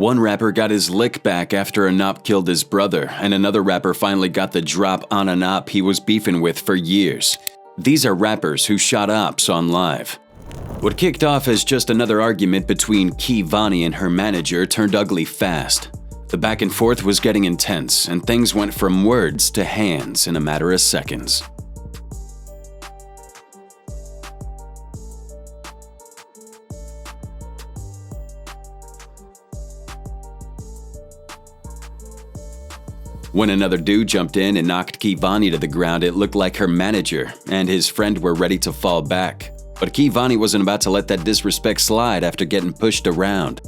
One rapper got his lick back after an op killed his brother, and another rapper finally got the drop on an op he was beefing with for years. These are rappers who shot ops on live. What kicked off as just another argument between Kivani and her manager turned ugly fast. The back and forth was getting intense, and things went from words to hands in a matter of seconds. When another dude jumped in and knocked Kivani to the ground, it looked like her manager and his friend were ready to fall back. But Kivani wasn't about to let that disrespect slide after getting pushed around.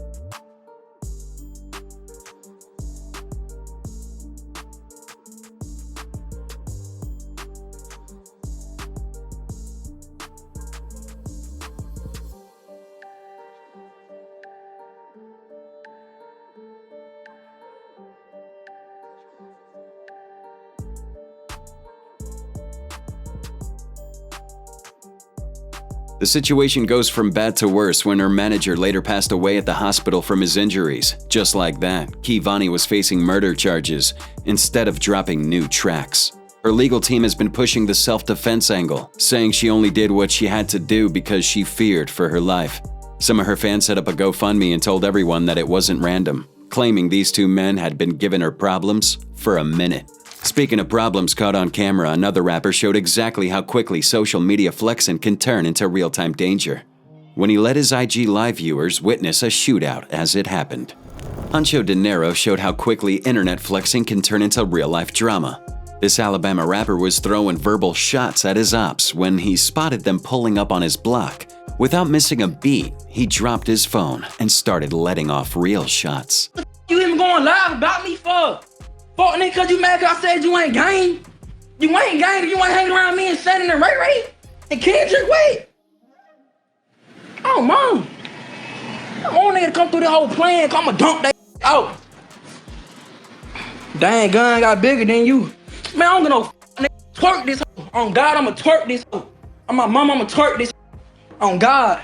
The situation goes from bad to worse when her manager later passed away at the hospital from his injuries. Just like that, Kivani was facing murder charges instead of dropping new tracks. Her legal team has been pushing the self-defense angle, saying she only did what she had to do because she feared for her life. Some of her fans set up a GoFundMe and told everyone that it wasn't random, claiming these two men had been giving her problems for a minute. Speaking of problems caught on camera, another rapper showed exactly how quickly social media flexing can turn into real-time danger, when he let his IG Live viewers witness a shootout as it happened. Huncho De Niro showed how quickly internet flexing can turn into real-life drama. This Alabama rapper was throwing verbal shots at his ops when he spotted them pulling up on his block. Without missing a beat, he dropped his phone and started letting off real shots. You even going live about me for? Fuck nigga, cause you mad cause I said you ain't gang? You ain't gang if you ain't hanging around me and Shannon and Ray Ray and Kendrick, wait. Oh, mom. I want nigga to come through the whole plan, cause I'ma dump that out. Dang, gun got bigger than you. Man, I don't get no nigga twerk this hoe. On God, I'ma twerk this hoe. On my mama, I'ma twerk this hoe. On God.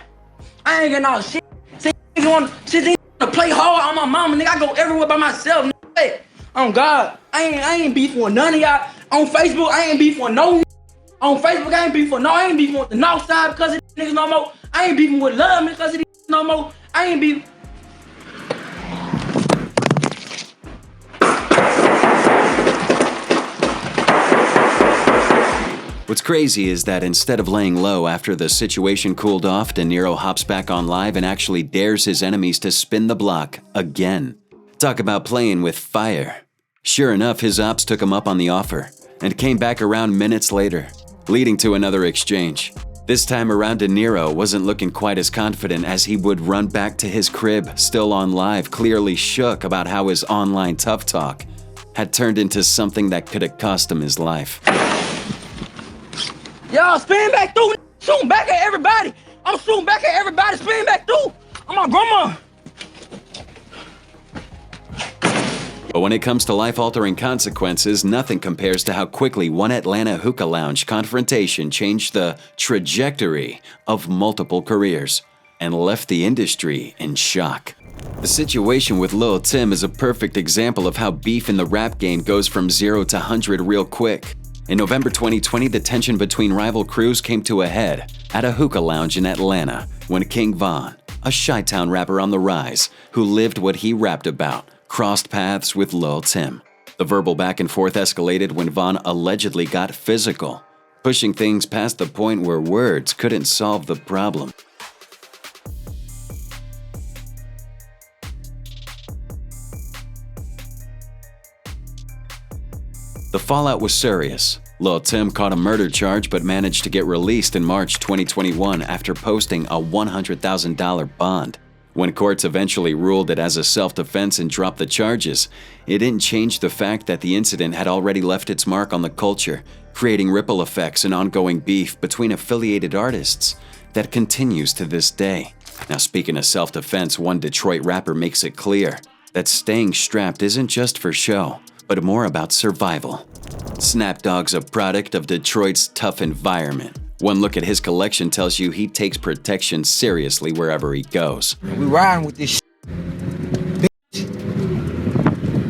I ain't getting all shit. See, nigga wanna play hard on my mama, nigga. I go everywhere by myself, nigga. On God, I ain't beefing with none of y'all. On Facebook, I ain't beefing with no. On Facebook, I ain't beefing with the North Side because of these niggas no more. I ain't beefing with Love because of these niggas no more. I ain't beefing. What's crazy is that instead of laying low after the situation cooled off, De Niro hops back on live and actually dares his enemies to spin the block again. Talk about playing with fire. Sure enough, his ops took him up on the offer and came back around minutes later, leading to another exchange. This time around, De Niro wasn't looking quite as confident as he would run back to his crib, still on live, clearly shook about how his online tough talk had turned into something that could have cost him his life. Y'all spin back through, shooting back at everybody. I'm shooting back at everybody, spin back through. I'm my grandma. But when it comes to life-altering consequences, nothing compares to how quickly one Atlanta hookah lounge confrontation changed the trajectory of multiple careers and left the industry in shock. The situation with Lil Tim is a perfect example of how beef in the rap game goes from 0 to 100 real quick. In November 2020, the tension between rival crews came to a head at a hookah lounge in Atlanta when King Von, a Chi-Town rapper on the rise who lived what he rapped about, crossed paths with Lil Tim. The verbal back and forth escalated when Von allegedly got physical, pushing things past the point where words couldn't solve the problem. The fallout was serious. Lil Tim caught a murder charge but managed to get released in March 2021 after posting a $100,000 bond. When courts eventually ruled it as a self-defense and dropped the charges, it didn't change the fact that the incident had already left its mark on the culture, creating ripple effects and ongoing beef between affiliated artists that continues to this day. Now, speaking of self-defense, one Detroit rapper makes it clear that staying strapped isn't just for show, but more about survival. Snapdog's a product of Detroit's tough environment. One look at his collection tells you he takes protection seriously wherever he goes. We riding with this shit.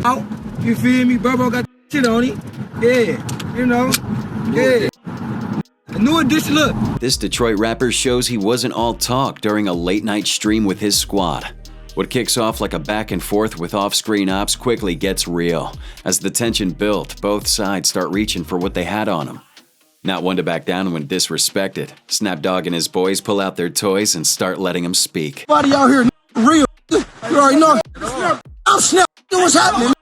out. You feel me? Burbo got shit on it. Yeah, you know. Yeah. A new edition, look. This Detroit rapper shows he wasn't all talk during a late-night stream with his squad. What kicks off like a back and forth with off-screen ops quickly gets real. As the tension built, both sides start reaching for what they had on them. Not one to back down when disrespected, Snapdog and his boys pull out their toys and start letting them speak. Everybody out here real. You already know. I'm Snap. What's happening?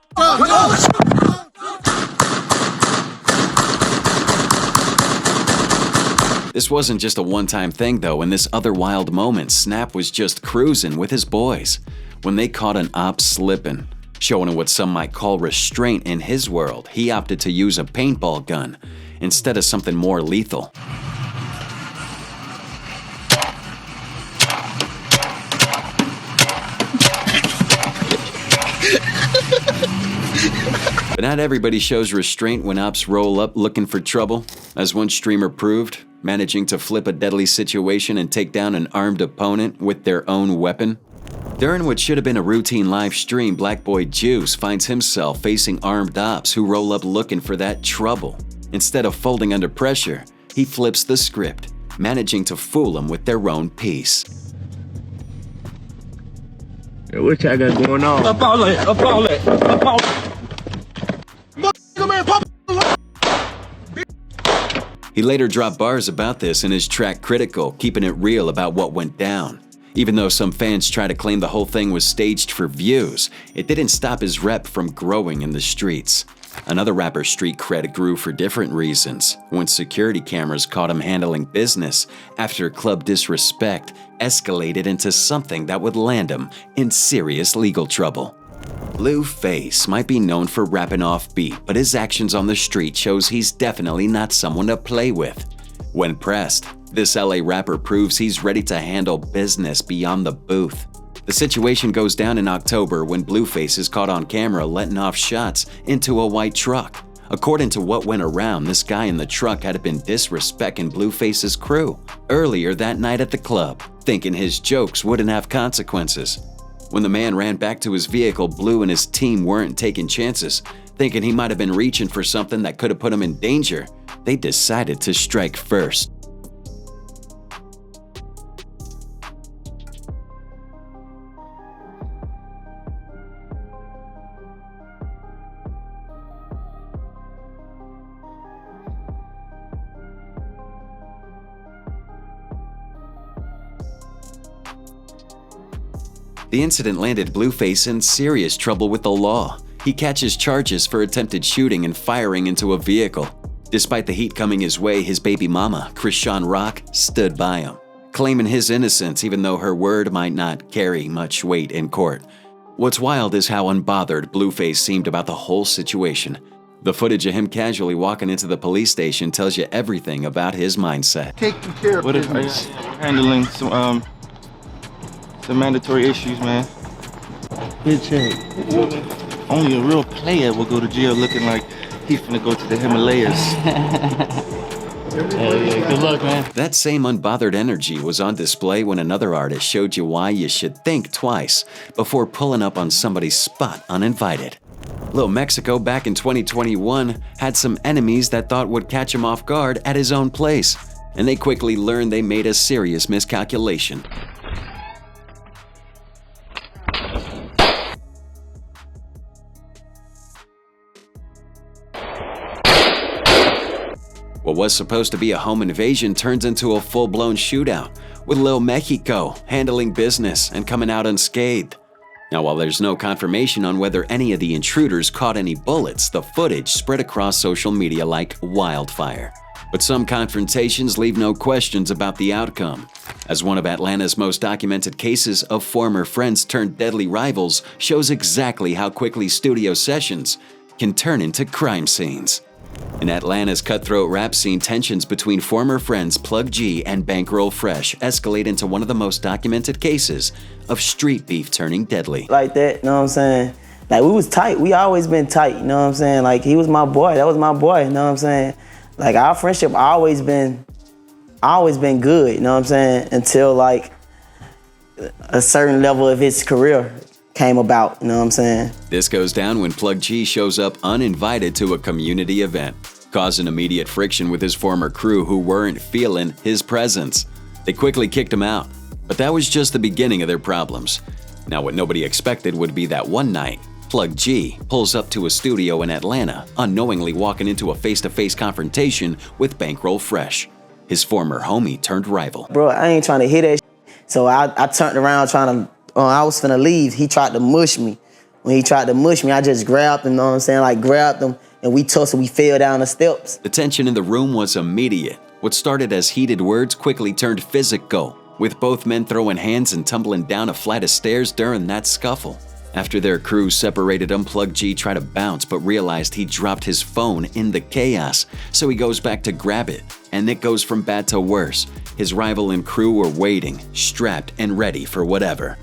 This wasn't just a one-time thing though. In this other wild moment, Snap was just cruising with his boys when they caught an op slipping. Showing what some might call restraint in his world, he opted to use a paintball gun instead of something more lethal. But not everybody shows restraint when ops roll up looking for trouble, as one streamer proved, managing to flip a deadly situation and take down an armed opponent with their own weapon. During what should have been a routine live stream, Black Boy Juice finds himself facing armed ops who roll up looking for that trouble. Instead of folding under pressure, he flips the script, managing to fool them with their own piece. Hey, what y'all got going on? Up all that. He later dropped bars about this in his track Critical, keeping it real about what went down. Even though some fans try to claim the whole thing was staged for views, it didn't stop his rep from growing in the streets. Another rapper's street cred grew for different reasons when security cameras caught him handling business after club disrespect escalated into something that would land him in serious legal trouble. Blueface might be known for rapping off beat, but his actions on the street shows he's definitely not someone to play with. When pressed, this LA rapper proves he's ready to handle business beyond the booth. The situation goes down in October when Blueface is caught on camera letting off shots into a white truck. According to what went around, this guy in the truck had been disrespecting Blueface's crew earlier that night at the club, thinking his jokes wouldn't have consequences. When the man ran back to his vehicle, Blue and his team weren't taking chances, thinking he might have been reaching for something that could have put him in danger. They decided to strike first. The incident landed Blueface in serious trouble with the law. He catches charges for attempted shooting and firing into a vehicle. Despite the heat coming his way, his baby mama, Krishan Rock, stood by him, claiming his innocence even though her word might not carry much weight in court. What's wild is how unbothered Blueface seemed about the whole situation. The footage of him casually walking into the police station tells you everything about his mindset. Taking care of business. Handling some mandatory issues, man. Good check. Only a real player will go to jail looking like he's finna go to the Himalayas. Yeah, good luck, man. That same unbothered energy was on display when another artist showed you why you should think twice before pulling up on somebody's spot uninvited. Lil Mexico back in 2021 had some enemies that thought would catch him off guard at his own place, and they quickly learned they made a serious miscalculation. What was supposed to be a home invasion turns into a full-blown shootout, with Lil Mexico handling business and coming out unscathed. Now, while there's no confirmation on whether any of the intruders caught any bullets, the footage spread across social media like wildfire. But some confrontations leave no questions about the outcome, as one of Atlanta's most documented cases of former friends turned deadly rivals shows exactly how quickly studio sessions can turn into crime scenes. In Atlanta's cutthroat rap scene, tensions between former friends Plug G and Bankroll Fresh escalate into one of the most documented cases of street beef turning deadly. Like that, you know what I'm saying? Like, we was tight. We always been tight, you know what I'm saying? Like, he was my boy. That was my boy, you know what I'm saying? Like, our friendship always been good, you know what I'm saying? Until, like, a certain level of his career came about, you know what I'm saying? This goes down when Plug G shows up uninvited to a community event, causing immediate friction with his former crew who weren't feeling his presence. They quickly kicked him out, but that was just the beginning of their problems. Now what nobody expected would be that one night, Plug G pulls up to a studio in Atlanta, unknowingly walking into a face-to-face confrontation with Bankroll Fresh, his former homie turned rival. Bro, I ain't trying to hit that shit. So I turned around trying to, I was finna leave. He tried to mush me. When he tried to mush me, I just grabbed him, you know what I'm saying? Like grabbed him and we tussled, we fell down the steps. The tension in the room was immediate. What started as heated words quickly turned physical, with both men throwing hands and tumbling down a flight of stairs during that scuffle. After their crews separated him, Plug G tried to bounce but realized he dropped his phone in the chaos, so he goes back to grab it, and it goes from bad to worse. His rival and crew were waiting, strapped and ready for whatever.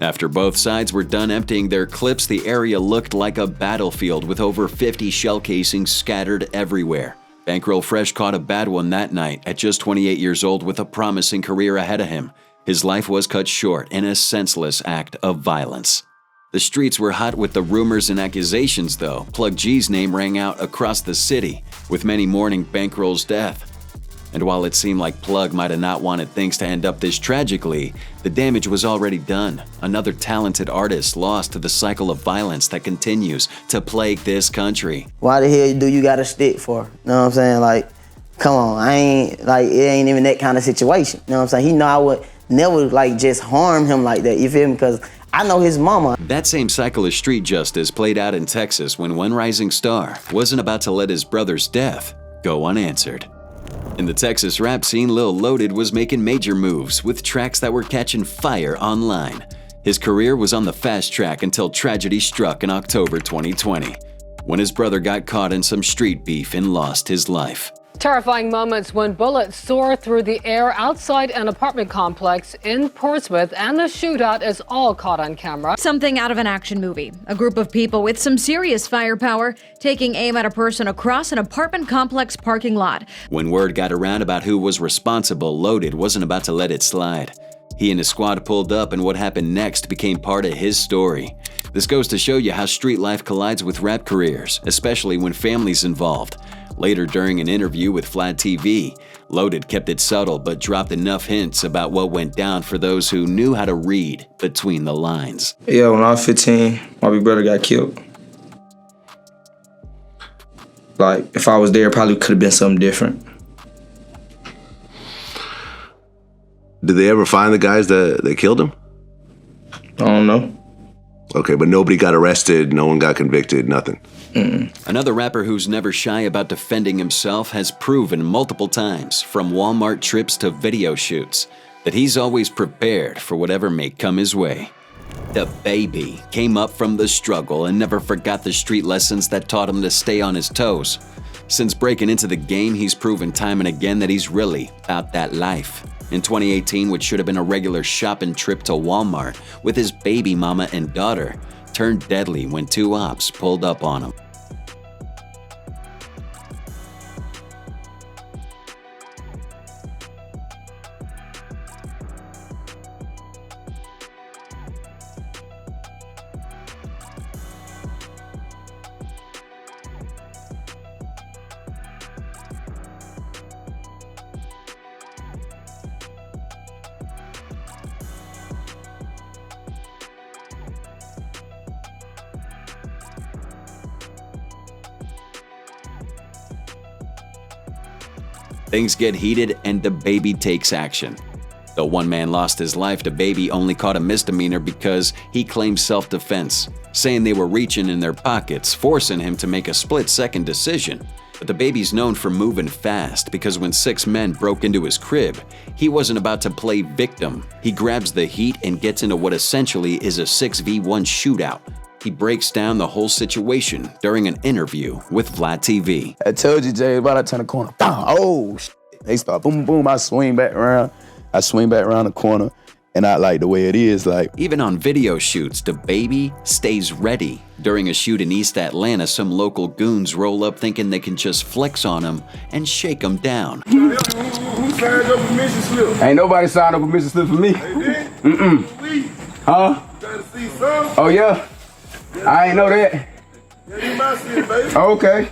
After both sides were done emptying their clips, the area looked like a battlefield with over 50 shell casings scattered everywhere. Bankroll Fresh caught a bad one that night at just 28 years old with a promising career ahead of him. His life was cut short in a senseless act of violence. The streets were hot with the rumors and accusations though. Plug G's name rang out across the city, with many mourning Bankroll's death. And while it seemed like Plug might have not wanted things to end up this tragically, the damage was already done. Another talented artist lost to the cycle of violence that continues to plague this country. Why the hell do you got a stick for? You know what I'm saying? Like, come on, it ain't even that kind of situation. You know what I'm saying? He know I would never like just harm him like that, you feel me? Because I know his mama. That same cycle of street justice played out in Texas when one rising star wasn't about to let his brother's death go unanswered. In the Texas rap scene, Lil Loaded was making major moves with tracks that were catching fire online. His career was on the fast track until tragedy struck in October 2020, when his brother got caught in some street beef and lost his life. Terrifying moments when bullets soar through the air outside an apartment complex in Portsmouth, and the shootout is all caught on camera. Something out of an action movie. A group of people with some serious firepower taking aim at a person across an apartment complex parking lot. When word got around about who was responsible, Loaded wasn't about to let it slide. He and his squad pulled up, and what happened next became part of his story. This goes to show you how street life collides with rap careers, especially when family's involved. Later, during an interview with Flat TV, Loaded kept it subtle but dropped enough hints about what went down for those who knew how to read between the lines. Yeah, when I was 15, my big brother got killed. Like, if I was there, it probably could have been something different. Did they ever find the guys that killed him? I don't know. Okay, but nobody got arrested, no one got convicted, nothing. Another rapper who's never shy about defending himself has proven multiple times, from Walmart trips to video shoots, that he's always prepared for whatever may come his way. The Baby came up from the struggle and never forgot the street lessons that taught him to stay on his toes. Since breaking into the game, he's proven time and again that he's really about that life. In 2018, which should have been a regular shopping trip to Walmart with his baby mama and daughter, turned deadly when two ops pulled up on him. Things get heated and the Baby takes action. Though one man lost his life, the Baby only caught a misdemeanor because he claimed self-defense, saying they were reaching in their pockets, forcing him to make a split-second decision. But the Baby's known for moving fast because when 6 men broke into his crib, he wasn't about to play victim. He grabs the heat and gets into what essentially is a 6v1 shootout. He breaks down the whole situation during an interview with Vlad TV. I told you, Jay, about to turn the corner. Oh, they start boom, boom. I swing back around. I swing back around the corner, and I like the way it is. Like even on video shoots, the baby stays ready. During a shoot in East Atlanta, some local goons roll up thinking they can just flex on him and shake him down. Who signed your permission slip? Ain't nobody signed a permission slip for me. They did? Mm-mm. Huh? You gotta see some. Oh yeah? I ain't know that. Yeah, you might see it, baby. Okay.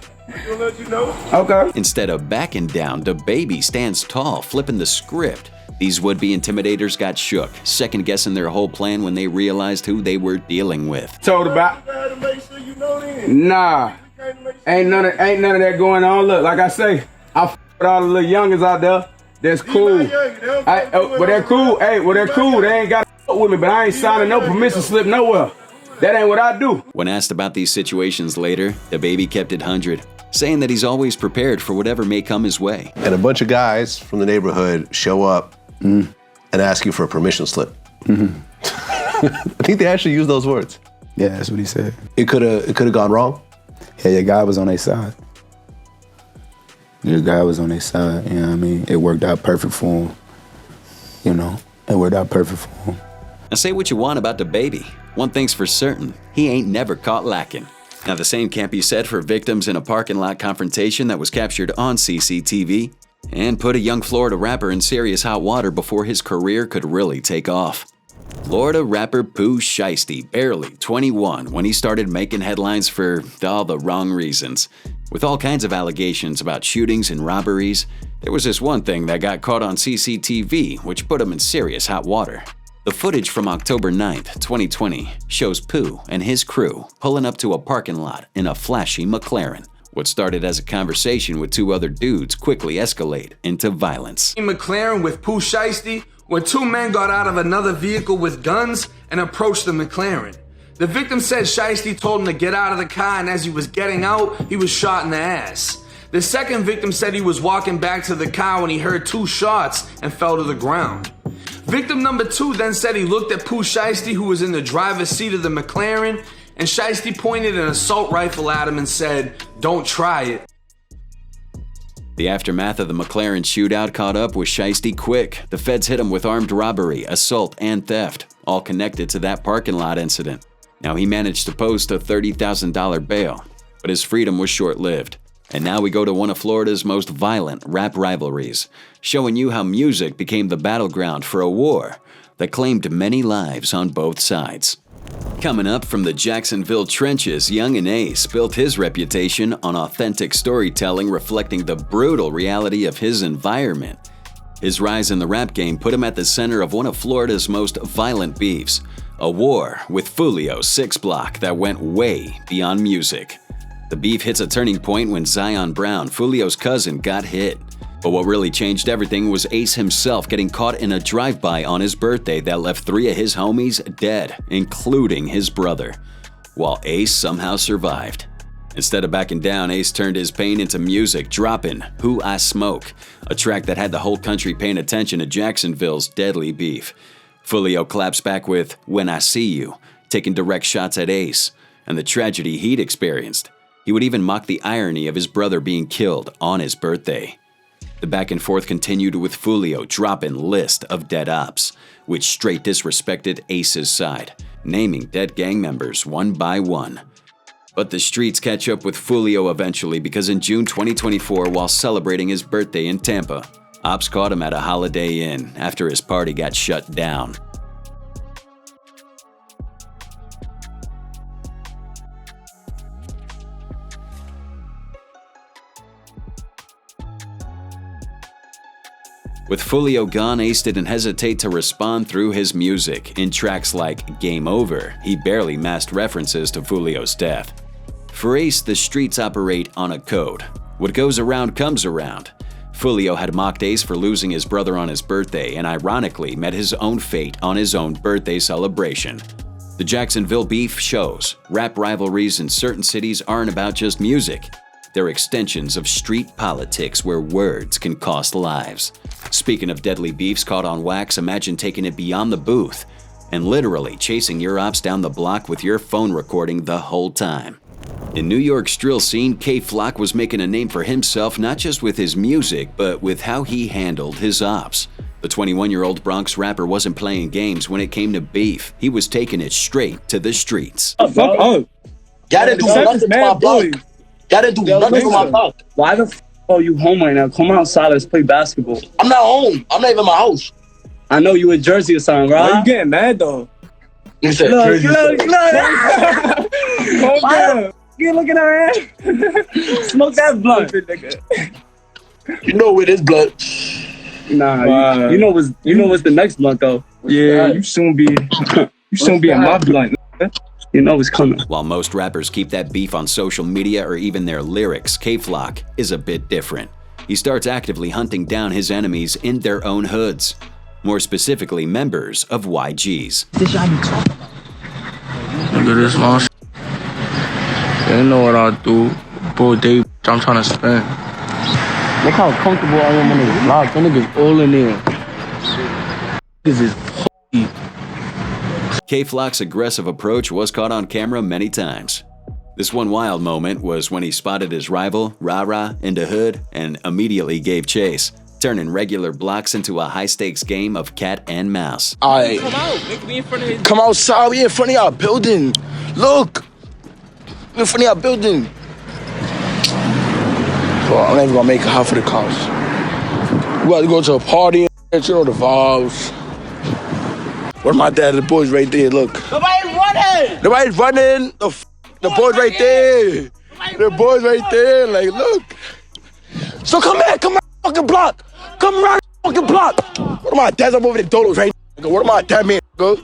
We'll let you know. Okay. Instead of backing down, the baby stands tall, flipping the script. These would-be intimidators got shook, second-guessing their whole plan when they realized who they were dealing with. Told about. To make sure you know then. Nah. Ain't none of that going on. Look, like I say, I f with all the little youngins out there. That's cool. Well, they're cool. Hey, well, they're cool. They ain't got to f with me, but I ain't signing no permission slip nowhere. That ain't what I do. When asked about these situations later, the baby kept it 100, saying that he's always prepared for whatever may come his way. And a bunch of guys from the neighborhood show up and ask you for a permission slip. I think they actually used those words. Yeah, that's what he said. It could have gone wrong. Yeah, your guy was on their side. Your guy was on their side, you know what I mean? It worked out perfect for him. You know, it worked out perfect for him. Now say what you want about the baby. One thing's for certain, he ain't never caught lacking. Now the same can't be said for victims in a parking lot confrontation that was captured on CCTV and put a young Florida rapper in serious hot water before his career could really take off. Florida rapper Pooh Shiesty, barely 21 when he started making headlines for all the wrong reasons. With all kinds of allegations about shootings and robberies, there was this one thing that got caught on CCTV which put him in serious hot water. The footage from October 9th, 2020 shows Pooh and his crew pulling up to a parking lot in a flashy McLaren. What started as a conversation with two other dudes quickly escalate into violence. McLaren with Pooh Shiesty when two men got out of another vehicle with guns and approached the McLaren. The victim said Shiesty told him to get out of the car, and as he was getting out, he was shot in the ass. The second victim said he was walking back to the car when he heard two shots and fell to the ground. Victim number 2 then said he looked at Pooh Shiesty, who was in the driver's seat of the McLaren, and Shiesty pointed an assault rifle at him and said, "Don't try it." The aftermath of the McLaren shootout caught up with Shiesty quick. The feds hit him with armed robbery, assault, and theft, all connected to that parking lot incident. Now he managed to post a $30,000 bail, but his freedom was short-lived. And now we go to one of Florida's most violent rap rivalries, showing you how music became the battleground for a war that claimed many lives on both sides. Coming up from the Jacksonville trenches, Young and Ace built his reputation on authentic storytelling reflecting the brutal reality of his environment. His rise in the rap game put him at the center of one of Florida's most violent beefs, a war with Fulio's 6 Block that went way beyond music. The beef hits a turning point when Zion Brown, Fulio's cousin, got hit. But what really changed everything was Ace himself getting caught in a drive-by on his birthday that left 3 of his homies dead, including his brother, while Ace somehow survived. Instead of backing down, Ace turned his pain into music, dropping Who I Smoke, a track that had the whole country paying attention to Jacksonville's deadly beef. Fulio claps back with When I See You, taking direct shots at Ace and the tragedy he'd experienced. He would even mock the irony of his brother being killed on his birthday. The back and forth continued with Fulio dropping list of dead ops, which straight disrespected Ace's side, naming dead gang members one by one. But the streets catch up with Fulio eventually because in June 2024, while celebrating his birthday in Tampa, ops caught him at a Holiday Inn after his party got shut down. With Fulio gone, Ace didn't hesitate to respond through his music. In tracks like Game Over, he barely masked references to Fulio's death. For Ace, the streets operate on a code. What goes around comes around. Fulio had mocked Ace for losing his brother on his birthday and ironically met his own fate on his own birthday celebration. The Jacksonville beef shows rap rivalries in certain cities aren't about just music. They're extensions of street politics where words can cost lives. Speaking of deadly beefs caught on wax, imagine taking it beyond the booth and literally chasing your ops down the block with your phone recording the whole time. In New York's drill scene, K-Flock was making a name for himself not just with his music, but with how he handled his ops. The 21-year-old Bronx rapper wasn't playing games when it came to beef. He was taking it straight to the streets. Fuck up. Gotta do nothing to my block. Gotta do nothing to my block. Why the f are you home right now? Come outside, let's play basketball. I'm not home. I'm not even in my house. I know you in Jersey or something, right? Why you getting mad though? You said Look. You looking at her ass? Smoke that blunt. You know where this blunt. Nah, wow. you know what's the next blunt though. Yeah, you soon be in my blunt. You know it's coming. While most rappers keep that beef on social media or even their lyrics, K-Flock is a bit different. He starts actively hunting down his enemies in their own hoods. More specifically, members of YGs. This y'all be talking about. Look at this long shit. They know what I do. Bro, I'm trying to spend. Look how comfortable I am on this block. Them niggas all in there. This is pussy. K-Flock's aggressive approach was caught on camera many times. This one wild moment was when he spotted his rival, Rara, in the hood and immediately gave chase, turning regular blocks into a high-stakes game of cat and mouse. Alright. Come outside, we in front of our building. Look! We in front of our building. Bro, I'm not even gonna make it hot for the cops. We about to go to a party and you know the vibes. Where my dad and the boys right there, look. Nobody's running! Nobody's running! The boys right there! The boys right there, like, look. So come here, come around the fucking block! Come around the fucking block! What am I, dad's? I'm over the dolos right now. What am I, dad, man, nigga?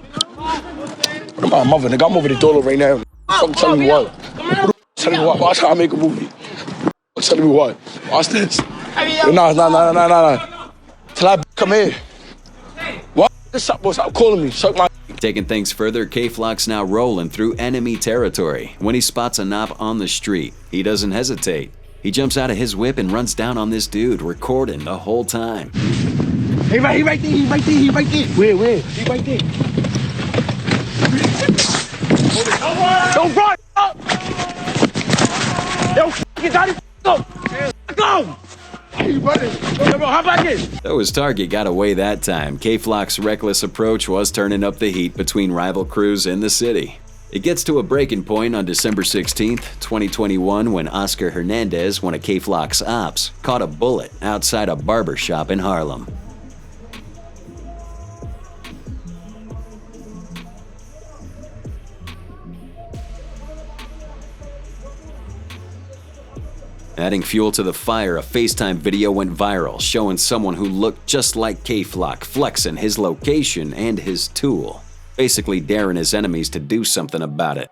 What am I, mother, nigga? I'm over the dolo right now. Fuck, tell me what. Tell me what. Watch how I make a movie. Tell me what. Watch this. Nah. Till I come here. What? Stop calling me. Suck my. Taking things further, K-Flock's now rolling through enemy territory. When he spots a knob on the street, he doesn't hesitate. He jumps out of his whip and runs down on this dude, recording the whole time. He right there. Where? He right there. Don't run! Yo, get down here. Go! How about this? Though his target got away that time, K-Flock's reckless approach was turning up the heat between rival crews in the city. It gets to a breaking point on December 16th, 2021, when Oscar Hernandez, one of K-Flock's ops, caught a bullet outside a barber shop in Harlem. Adding fuel to the fire, a FaceTime video went viral showing someone who looked just like K-Flock flexing his location and his tool, basically daring his enemies to do something about it.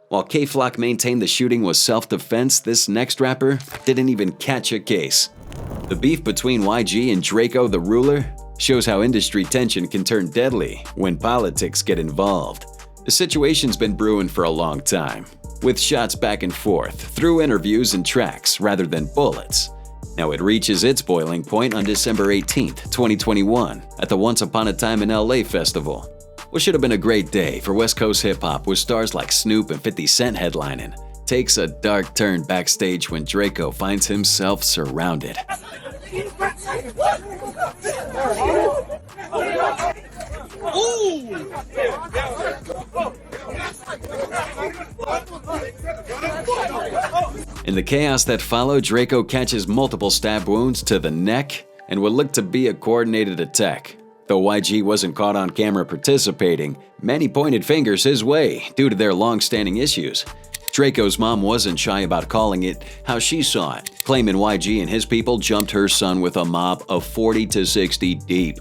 While K-Flock maintained the shooting was self-defense, this next rapper didn't even catch a case. The beef between YG and Drakeo the Ruler shows how industry tension can turn deadly when politics get involved. The situation's been brewing for a long time, with shots back and forth through interviews and tracks rather than bullets. Now it reaches its boiling point on December 18th, 2021 at the Once Upon a Time in LA festival. What should have been a great day for West Coast hip-hop with stars like Snoop and 50 Cent headlining takes a dark turn backstage when Drakeo finds himself surrounded. In the chaos that followed, Drakeo catches multiple stab wounds to the neck and what looked to be a coordinated attack. Though YG wasn't caught on camera participating, many pointed fingers his way due to their long-standing issues. Drakeo's mom wasn't shy about calling it how she saw it, claiming YG and his people jumped her son with a mob of 40 to 60 deep.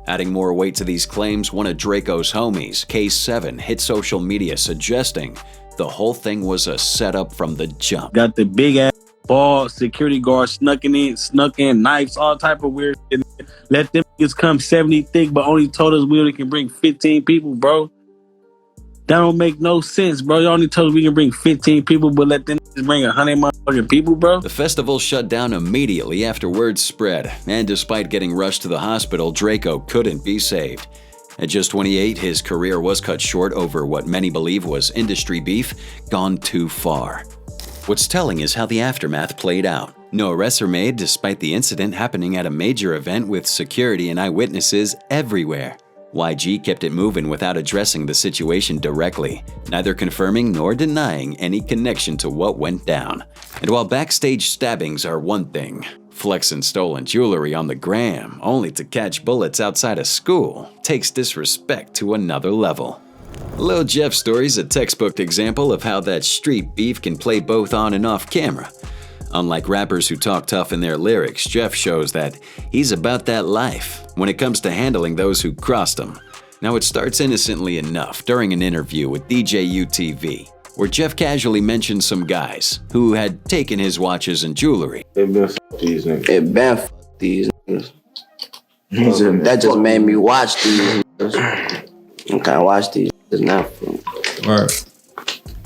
Adding more weight to these claims, one of Drakeo's homies, K7, hit social media suggesting the whole thing was a setup from the jump. Got the big ass ball, security guard snuck in, knives, all type of weird shit. Let them niggas come 70 thick, but only told us we only can bring 15 people, bro. That don't make no sense, bro. You only told us we can bring 15 people, but let them bring 100 motherfucking people, bro. The festival shut down immediately after word spread, and despite getting rushed to the hospital, Drakeo couldn't be saved. At just 28, his career was cut short over what many believe was industry beef gone too far. What's telling is how the aftermath played out. No arrests are made despite the incident happening at a major event with security and eyewitnesses everywhere. YG kept it moving without addressing the situation directly, neither confirming nor denying any connection to what went down. And while backstage stabbings are one thing, flexing stolen jewelry on the gram only to catch bullets outside of school takes disrespect to another level. Lil Jeff's story's a textbook example of how that street beef can play both on and off camera. Unlike rappers who talk tough in their lyrics, Jeff shows that he's about that life when it comes to handling those who crossed him. Now it starts innocently enough during an interview with DJ UTV, where Jeff casually mentioned some guys who had taken his watches and jewelry. It been these niggas. It been these niggas. That just made me watch these niggas. Okay, I watch these niggas now. Right.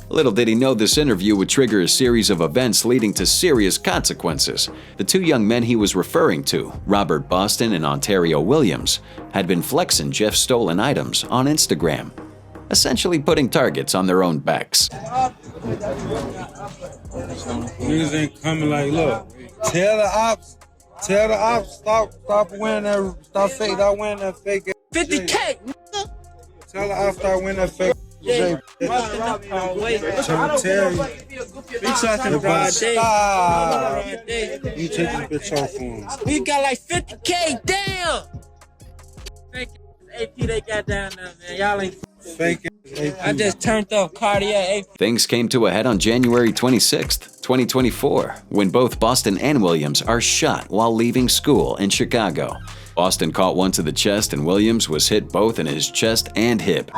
Little did he know this interview would trigger a series of events leading to serious consequences. The two young men he was referring to, Robert Boston and Ontario Williams, had been flexing Jeff's stolen items on Instagram, essentially putting targets on their own backs. Niggas ain't coming like, look, tell the ops, stop wearing that, stop wearing that fake 50K. Tell the ops stop wearing that fake. Yeah, trying to tell you. We talking broad day. You take this bitch off for him. We got like 50K, damn! Fake AP they got down there, man. Y'all ain't fake AP. I just turned off cardiac AP. Things came to a head on January 26th, 2024, when both Boston and Williams are shot while leaving school in Chicago. Boston caught one to the chest and Williams was hit both in his chest and hip.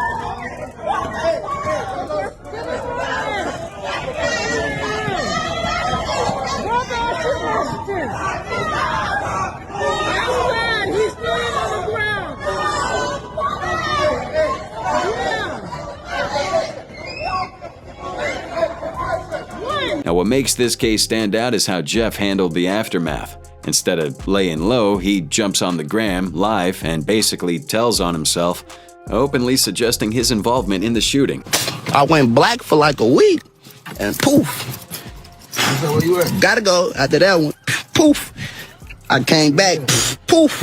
Now, what makes this case stand out is how Jeff handled the aftermath. Instead of laying low, he jumps on the gram live and basically tells on himself, openly suggesting his involvement in the shooting. I went black for like a week, and poof. Where you at? Gotta go after that one. Poof. I came back. Poof.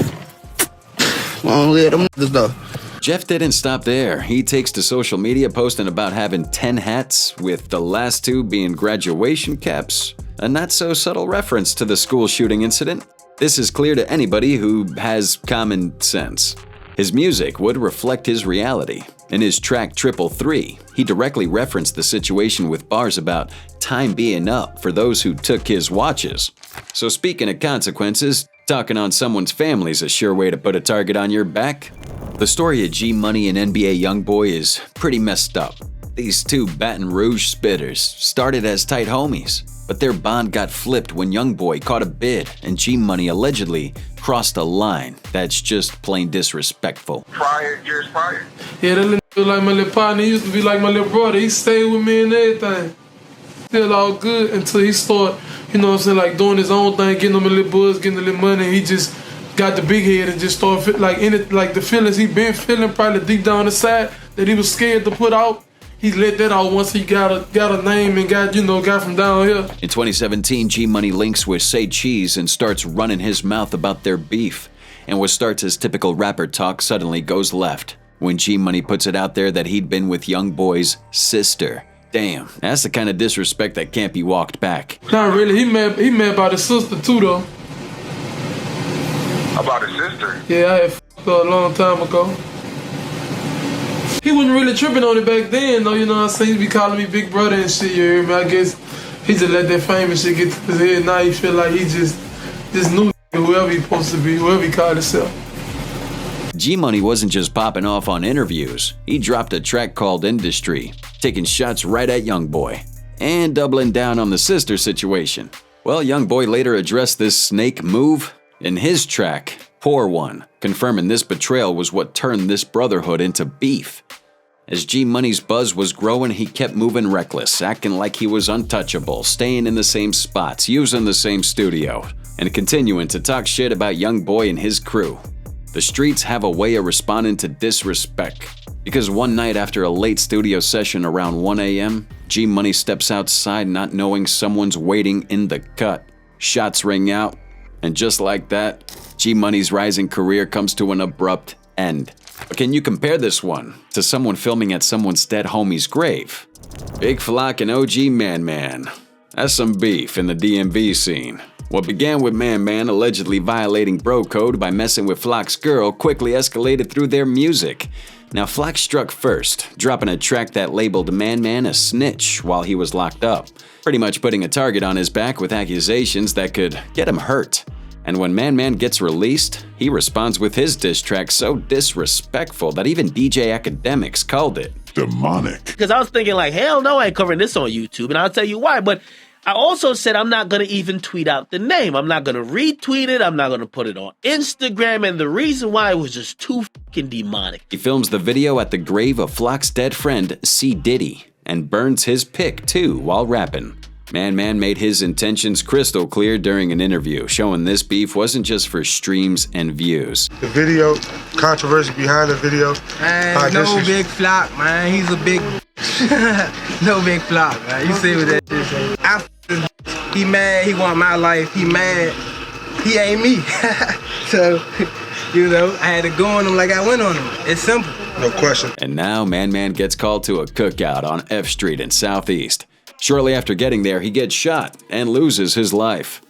I don't live them niggas though. Jeff didn't stop there. He takes to social media posting about having 10 hats, with the last two being graduation caps. A not-so-subtle reference to the school shooting incident. This is clear to anybody who has common sense. His music would reflect his reality. In his track 333, he directly referenced the situation with bars about time being up for those who took his watches. So speaking of consequences, talking on someone's family is a sure way to put a target on your back. The story of G Money and NBA Youngboy is pretty messed up. These two Baton Rouge spitters started as tight homies, but their bond got flipped when Youngboy caught a bid and G Money allegedly crossed a line that's just plain disrespectful. Years prior. Yeah, that little nigga like my little partner. He used to be like my little brother. He stayed with me and everything. Still all good until he started, you know what I'm saying, like doing his own thing, getting him a little buzz, getting a little money. He just got the big head and just started like the feelings he been feeling probably deep down inside that he was scared to put out. He let that out once he got a name and got from down here. In 2017, G Money links with Say Cheese and starts running his mouth about their beef. And what starts as typical rapper talk suddenly goes left when G Money puts it out there that he'd been with Youngboy's sister. Damn, that's the kind of disrespect that can't be walked back. Not really. He mad about his sister too, though. About his sister? Yeah, I had f***ed her a long time ago. He wasn't really tripping on it back then, though, you know what I'm saying? He be calling me big brother and shit, you hear me? I guess he just let that fame and shit get to his head. Now he feel like he just new whoever he supposed to be, whoever he called himself. G Money wasn't just popping off on interviews. He dropped a track called Industry, taking shots right at Youngboy, and doubling down on the sister situation. Well, Youngboy later addressed this snake move in his track, Pour One, confirming this betrayal was what turned this brotherhood into beef. As G Money's buzz was growing, he kept moving reckless, acting like he was untouchable, staying in the same spots, using the same studio, and continuing to talk shit about Youngboy and his crew. The streets have a way of responding to disrespect. Because one night after a late studio session around 1 a.m., G Money steps outside not knowing someone's waiting in the cut. Shots ring out, and just like that, G Money's rising career comes to an abrupt end. But can you compare this one to someone filming at someone's dead homie's grave? Big Flock and OG Man Man. That's some beef in the DMV scene. What began with Man Man allegedly violating bro code by messing with Flock's girl quickly escalated through their music. Now Flock struck first, dropping a track that labeled Man Man a snitch while he was locked up, pretty much putting a target on his back with accusations that could get him hurt. And when Man Man gets released, he responds with his diss track so disrespectful that even DJ Academics called it demonic. Because I was thinking like, hell no, I ain't covering this on YouTube, and I'll tell you why. But I also said I'm not going to even tweet out the name. I'm not going to retweet it. I'm not going to put it on Instagram. And the reason why was just too fucking demonic. He films the video at the grave of Flock's dead friend, C. Diddy, and burns his pic too while rapping. Man Man made his intentions crystal clear during an interview, showing this beef wasn't just for streams and views. The video, controversy behind the video. Man, no Big Flock, man. He's a big... no Big Flock, man. You see what that shit say? He mad, he want my life. He mad, he ain't me. So, you know, I had to go on him like I went on him. It's simple. No question. And now Man Man gets called to a cookout on F Street in Southeast. Shortly after getting there, he gets shot and loses his life.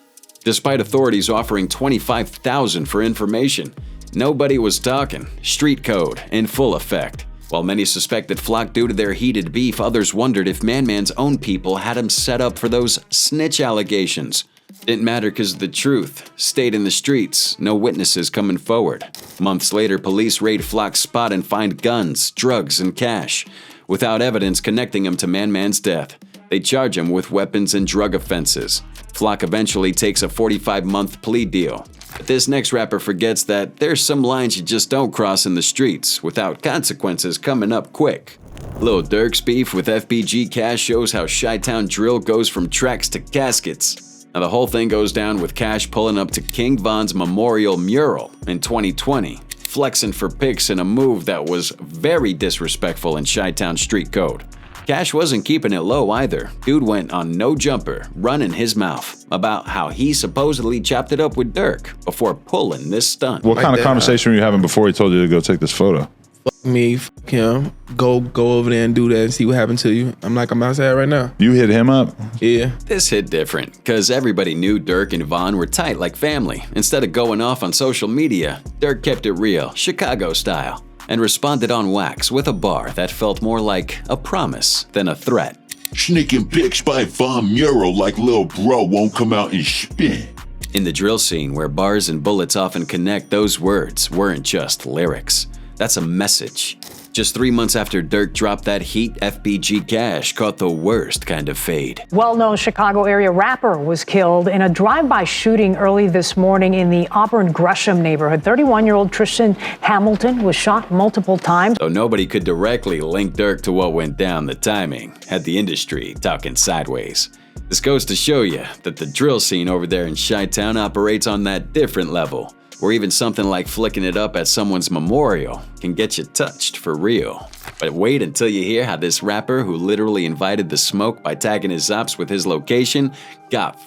Despite authorities offering $25,000 for information, nobody was talking. Street code in full effect. While many suspected Flock due to their heated beef, others wondered if Man Man's own people had him set up for those snitch allegations. Didn't matter because the truth stayed in the streets, no witnesses coming forward. Months later, police raid Flock's spot and find guns, drugs, and cash, without evidence connecting him to Man Man's death. They charge him with weapons and drug offenses. Flock eventually takes a 45-month plea deal. But this next rapper forgets that there's some lines you just don't cross in the streets without consequences coming up quick. Lil Durk's beef with FBG Cash shows how Chi-Town drill goes from tracks to caskets. Now the whole thing goes down with Cash pulling up to King Von's memorial mural in 2020, flexing for pics in a move that was very disrespectful in Chi-Town street code. Cash wasn't keeping it low either. Dude went on No Jumper, running his mouth about how he supposedly chopped it up with Dirk before pulling this stunt. What kind of conversation were you having before he told you to go take this photo? Fuck me, fuck him. Go over there and do that and see what happened to you. I'm outside right now. You hit him up? Yeah. This hit different, because everybody knew Dirk and Von were tight like family. Instead of going off on social media, Dirk kept it real, Chicago style, and responded on wax with a bar that felt more like a promise than a threat. Sneaking pics by Von mural like Lil Bro won't come out and spin. In the drill scene where bars and bullets often connect, those words weren't just lyrics. That's a message. Just 3 months after Dirk dropped that heat, FBG Cash caught the worst kind of fade. Well-known Chicago area rapper was killed in a drive-by shooting early this morning in the Auburn Gresham neighborhood. 31-year-old Tristan Hamilton was shot multiple times. Though nobody could directly link Dirk to what went down, the timing had the industry talking sideways. This goes to show you that the drill scene over there in Chi-Town operates on that different level, where even something like flicking it up at someone's memorial can get you touched for real. But wait until you hear how this rapper, who literally invited the smoke by tagging his ops with his location, got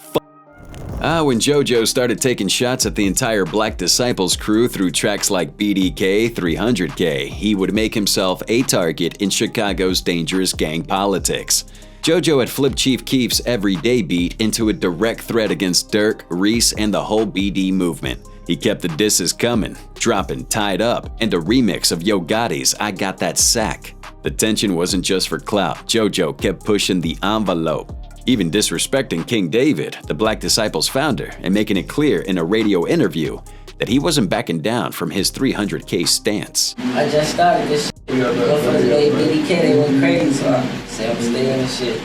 when JoJo started taking shots at the entire Black Disciples crew through tracks like BDK, 300K, he would make himself a target in Chicago's dangerous gang politics. JoJo had flipped Chief Keef's Everyday beat into a direct threat against Dirk, Reese, and the whole BD movement. He kept the disses coming, dropping Tied Up, and a remix of Yo Gotti's I Got That Sack. The tension wasn't just for clout. JoJo kept pushing the envelope, even disrespecting King David, the Black Disciples founder, and making it clear in a radio interview that he wasn't backing down from his 300K stance. I just started this shit. Motherfuckers made BDK, they went crazy, so I said I'm staying in shit.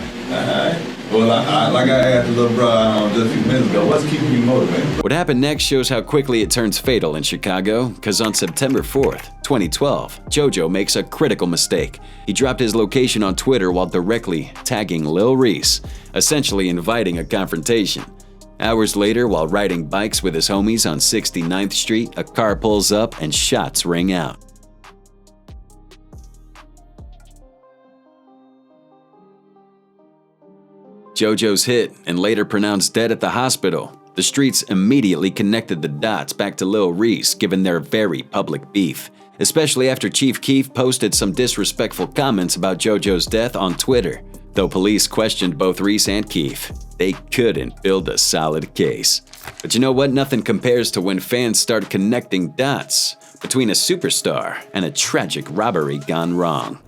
Well, like I asked Lil Bro just a few minutes ago, what's keeping you motivated? What happened next shows how quickly it turns fatal in Chicago, because on September 4th, 2012, JoJo makes a critical mistake. He dropped his location on Twitter while directly tagging Lil Reese, essentially inviting a confrontation. Hours later, while riding bikes with his homies on 69th Street, a car pulls up and shots ring out. JoJo's hit and later pronounced dead at the hospital, the streets immediately connected the dots back to Lil Reese given their very public beef, especially after Chief Keef posted some disrespectful comments about JoJo's death on Twitter. Though police questioned both Reese and Keef, they couldn't build a solid case. But you know what? Nothing compares to when fans start connecting dots between a superstar and a tragic robbery gone wrong.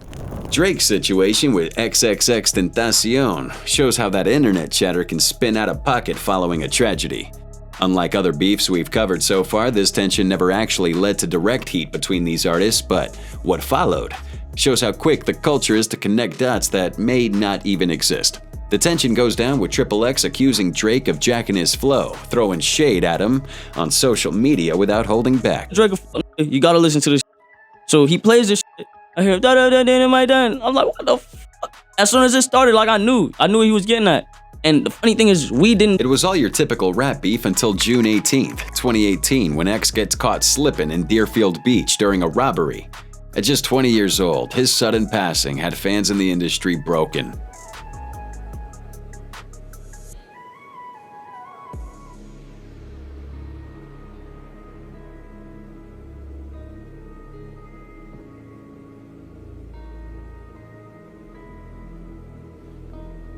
Drake's situation with XXXTentacion shows how that internet chatter can spin out of pocket following a tragedy. Unlike other beefs we've covered so far, this tension never actually led to direct heat between these artists, but what followed shows how quick the culture is to connect dots that may not even exist. The tension goes down with XXX accusing Drake of jacking his flow, throwing shade at him on social media without holding back. Drake, you gotta listen to this. So he plays this shit. I hear da-da-da-da-da-da-da. I'm like, what the fuck? As soon as it started, like I knew he was getting that. And the funny thing is, we didn't. It was all your typical rap beef until June 18th, 2018, when X gets caught slipping in Deerfield Beach during a robbery. At just 20 years old, his sudden passing had fans in the industry broken.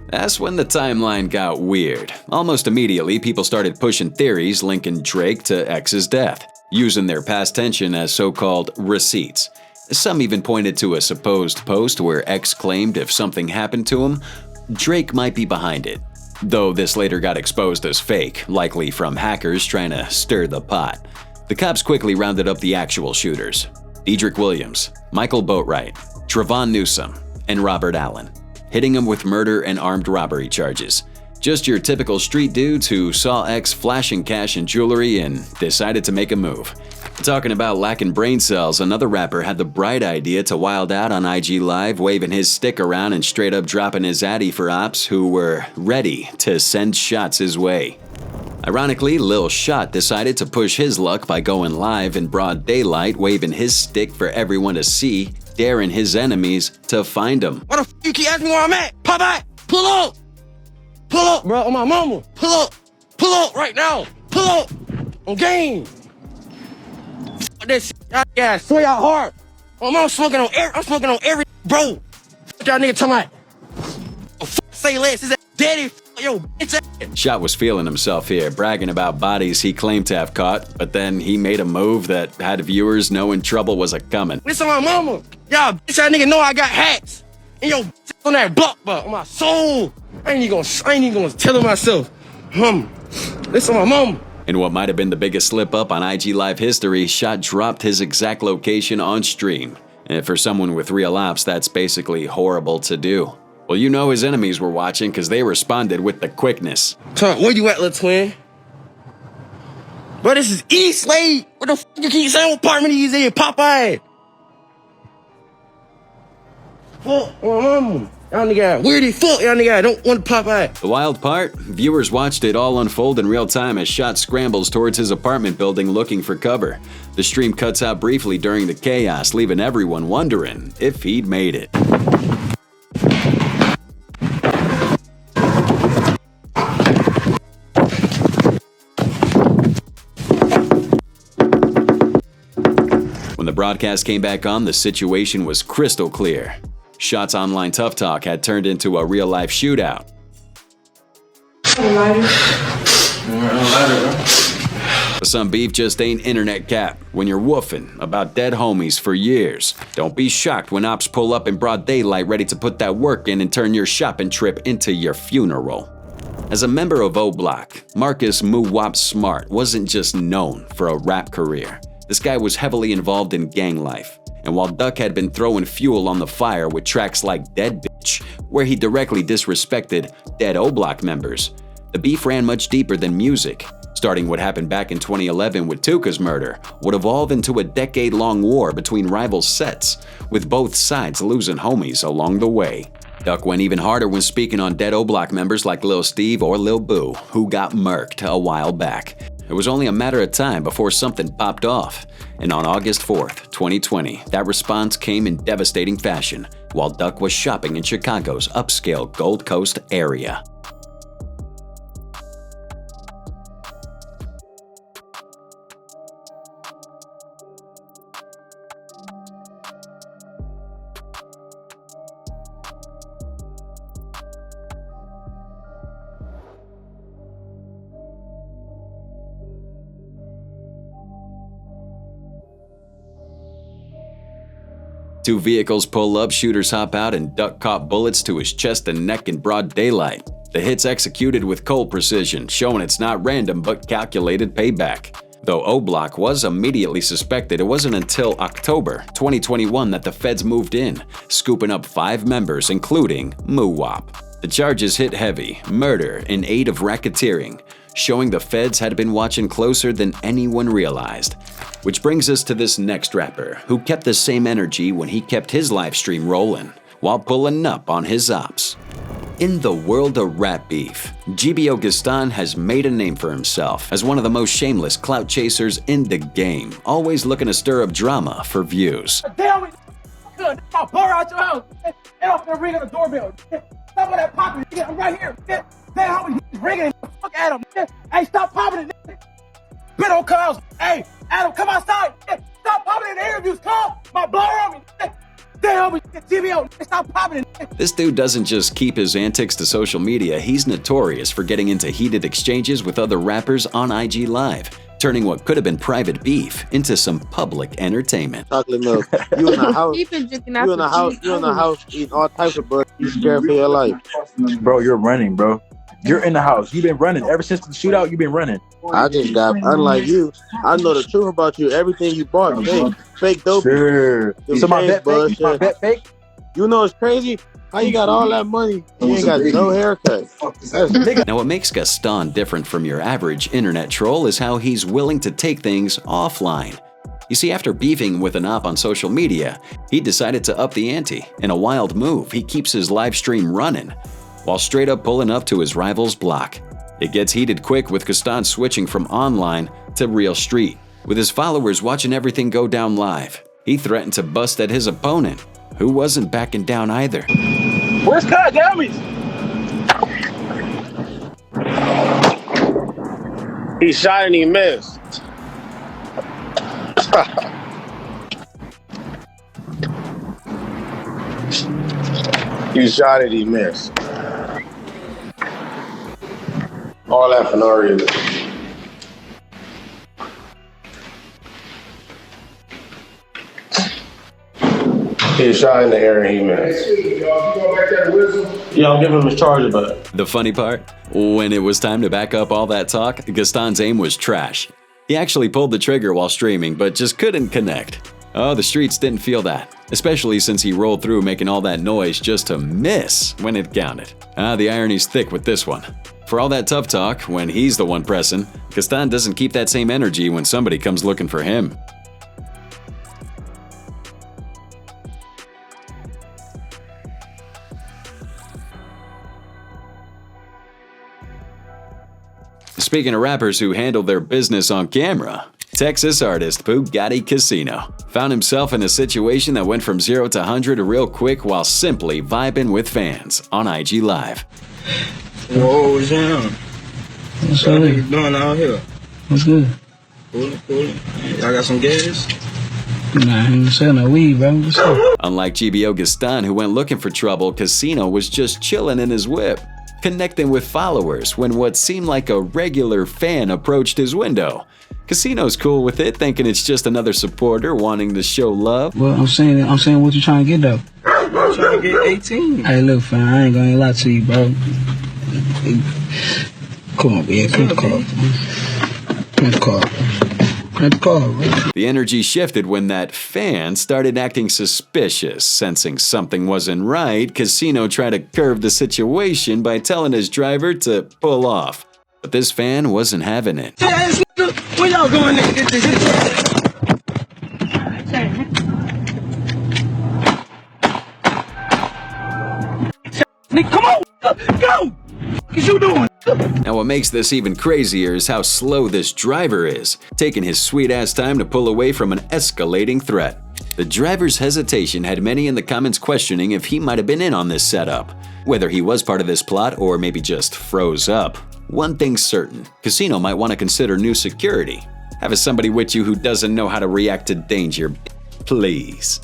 That's when the timeline got weird. Almost immediately, people started pushing theories linking Drake to X's death, using their past tension as so-called receipts. Some even pointed to a supposed post where X claimed if something happened to him, Drake might be behind it. Though this later got exposed as fake, likely from hackers trying to stir the pot. The cops quickly rounded up the actual shooters: Dedrick Williams, Michael Boatwright, Trevon Newsom, and Robert Allen, hitting him with murder and armed robbery charges. Just your typical street dudes who saw X flashing cash and jewelry and decided to make a move. Talking about lacking brain cells, another rapper had the bright idea to wild out on IG Live, waving his stick around and straight up dropping his addy for ops who were ready to send shots his way. Ironically, Lil Shot decided to push his luck by going live in broad daylight, waving his stick for everyone to see, daring his enemies to find him. Why the f you keep asking me where I'm at? Pop out! Pull up! Pull up, bro, on my mama. Pull up! Pull up right now! Pull up! On game! F that shit, y'all swear y'all hard. I'm smoking on every bro. F y'all nigga talking about. Say less, is that daddy? Yo, bitch ass. Shot was feeling himself here, bragging about bodies he claimed to have caught, but then he made a move that had viewers knowing trouble was a-coming. Listen to my mama. Y'all bitch ass nigga know I got hats. And yo, on that block, but on my soul. I ain't even gonna tell it myself. Listen to my mama. In what might have been the biggest slip up on IG Live history, Shot dropped his exact location on stream. And for someone with real ops, that's basically horrible to do. Well, you know his enemies were watching because they responded with the quickness. Where you at, little twin? Bro, this is East Lake. What the f you keep saying? What apartment he's in? Popeye. Fuck, my mama. Y'all nigga, weirdy fuck, y'all nigga, don't want to Popeye. The wild part? Viewers watched it all unfold in real time as Shot scrambles towards his apartment building looking for cover. The stream cuts out briefly during the chaos, leaving everyone wondering if he'd made it. When the broadcast came back on, the situation was crystal clear. Shot's online tough talk had turned into a real-life shootout. But some beef just ain't internet cap when you're woofing about dead homies for years. Don't be shocked when ops pull up in broad daylight ready to put that work in and turn your shopping trip into your funeral. As a member of O Block, Marcus Moo Wop Smart wasn't just known for a rap career. This guy was heavily involved in gang life. And while Duck had been throwing fuel on the fire with tracks like Dead Bitch, where he directly disrespected dead O-Block members, the beef ran much deeper than music. Starting what happened back in 2011 with Tuka's murder, would evolve into a decade-long war between rival sets, with both sides losing homies along the way. Duck went even harder when speaking on dead O-Block members like Lil Steve or Lil Boo, who got murked a while back. It was only a matter of time before something popped off. And on August 4th, 2020, that response came in devastating fashion while Duck was shopping in Chicago's upscale Gold Coast area. Two vehicles pull up, shooters hop out and duck cop bullets to his chest and neck in broad daylight. The hit's executed with cold precision, showing it's not random but calculated payback. Though O-Block was immediately suspected, it wasn't until October 2021 that the feds moved in, scooping up 5 members, including Moo-Wop. The charges hit heavy: murder in aid of racketeering, showing the feds had been watching closer than anyone realized. Which brings us to this next rapper, who kept the same energy when he kept his live stream rolling, while pulling up on his ops. In the world of rap beef, GBO Gaston has made a name for himself as one of the most shameless clout chasers in the game, always looking to stir up drama for views. Damn it! I'll blow out your house. And off the ring of the doorbell. Stop all that popping. I'm right here. Damn, he's ringing. Fuck Adam. Hey, stop popping it. Bit on cars. Hey, Adam, come outside. Stop popping in the interviews. Come. My blower on me. Damn, GBO. Stop popping it. This dude doesn't just keep his antics to social media, he's notorious for getting into heated exchanges with other rappers on IG Live, turning what could have been private beef into some public entertainment. Chocolate milk. You in the house. You in the house eating all types of butter. You scared for your life. Bro, you're running, bro. You're in the house. You've been running. Ever since the shootout, you've been running. I just got, unlike you, I know the truth about you. Everything you bought, fake dope. Sure. So my bet fake? My bet fake? You know it's crazy? How you got all that money and you ain't got no haircut? Now what makes Gaston different from your average internet troll is how he's willing to take things offline. You see, after beefing with an op on social media, he decided to up the ante. In a wild move, he keeps his live stream running, while straight up pulling up to his rival's block. It gets heated quick with Gaston switching from online to real street. With his followers watching everything go down live, he threatened to bust at his opponent, who wasn't backing down either. Where's Cut? Damage? He shot and he missed. You shot it, he missed. All that for no reason. He shot in the air and he missed. Yeah, I'll give him his charger back. The funny part? When it was time to back up all that talk, Gaston's aim was trash. He actually pulled the trigger while streaming, but just couldn't connect. Oh, the streets didn't feel that, especially since he rolled through making all that noise just to miss when it counted. The irony's thick with this one. For all that tough talk, when he's the one pressing, Gaston doesn't keep that same energy when somebody comes looking for him. Speaking of rappers who handle their business on camera, Texas artist Pooh Casino found himself in a situation that went from 0 to 100 real quick while simply vibing with fans on IG Live. Whoa, Jam. What's up? What you doing out here? What's good? Coolin'. Y'all got some gas? Nah, I ain't selling no weed, bro. What's up? Unlike GBO Gaston, who went looking for trouble, Casino was just chilling in his whip, connecting with followers when what seemed like a regular fan approached his window. Casino's cool with it, thinking it's just another supporter wanting to show love. Well, I'm saying what you trying to get though? I'm trying to get 18. Hey, look, fam, I ain't gonna lie to you, bro. Come on, man. Print the call. The energy shifted when that fan started acting suspicious. Sensing something wasn't right, Casino tried to curve the situation by telling his driver to pull off. But this fan wasn't having it. Where y'all going? Nigga, come on! Go! What you doing? Now what makes this even crazier is how slow this driver is, taking his sweet-ass time to pull away from an escalating threat. The driver's hesitation had many in the comments questioning if he might have been in on this setup, whether he was part of this plot or maybe just froze up. One thing's certain, Casino might want to consider new security. Having somebody with you who doesn't know how to react to danger, please.